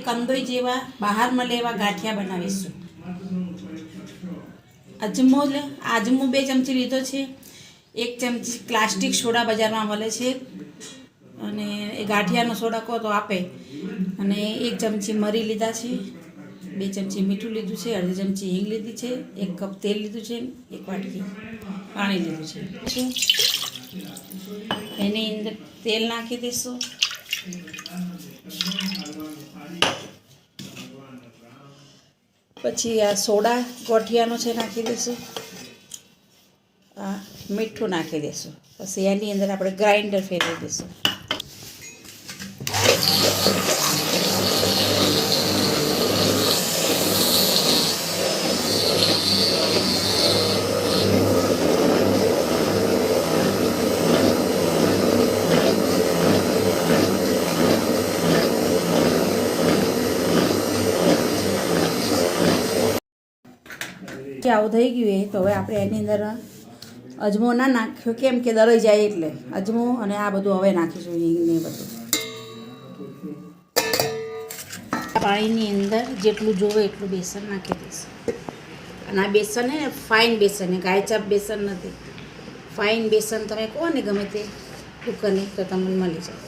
કંદોઈ જેવા બહાર મળે એવા ગાંઠિયા બનાવીશું. અજમો 2 ચમચી લીધો છે. 1 ચમચી પ્લાસ્ટિક સોડા બજારમાં મળે છે અને એ ગાંઠિયાનો સોડા કહો તો આપે. અને 1 ચમચી મરી લીધા છે, 2 ચમચી મીઠું લીધું છે, અડધી ચમચી હિંગ લીધી છે, 1 કપ તેલ લીધું છે, 1 વાટકી પાણી લીધું છે. એની અંદર તેલ નાખી દઈશું. પછી આ સોડા ગોઠિયાનો છે નાખી દઈશું. આ મીઠું નાખી દઈશું. પછી એની અંદર આપણે ગ્રાઇન્ડર ફેરવી દઈશું. આવું થઈ ગયું એ તો હવે આપણે એની અંદર અજમો ના નાખ્યો, કેમ કે દરાઈ જાય એટલે અજમો અને આ બધું હવે નાખીશું, હિંગ ને બધું. પાણીની અંદર જેટલું જોવે એટલું બેસન નાખી દઈશું. અને આ બેસન હે ફાઇન બેસન હે, ગાયચાપ બેસન નથી. ફાઇન બેસન તમે કહો ને ગમે તે દુકાને તો તમને મળી જાય.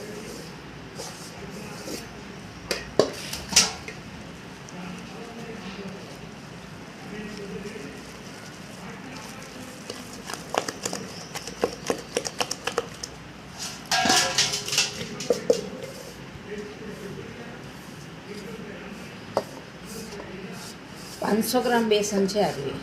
$500 ગ્રામ બેસન છે આટલી.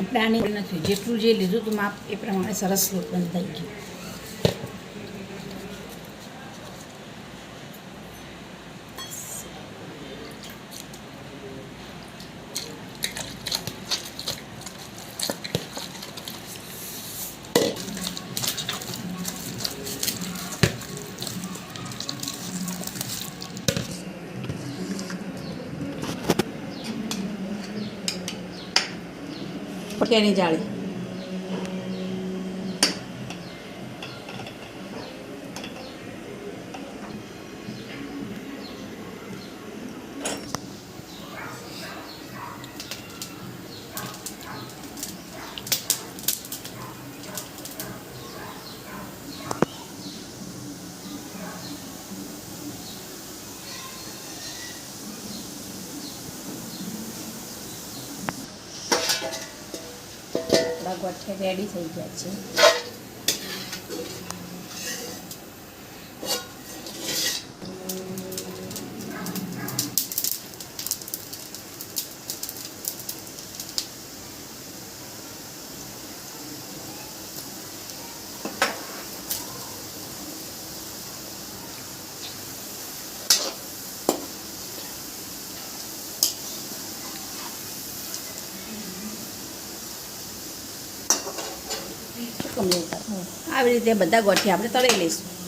આપણે આની નથી, જેટલું જે લીધું હતું માપ એ પ્રમાણે સરસ લોટ થઈ ગયું. પકેની જાળી ગોઠિયા રેડી થઈ ગયા છે. આવી રીતે બધા ગોઠિયા આપણે તળી લઈશું.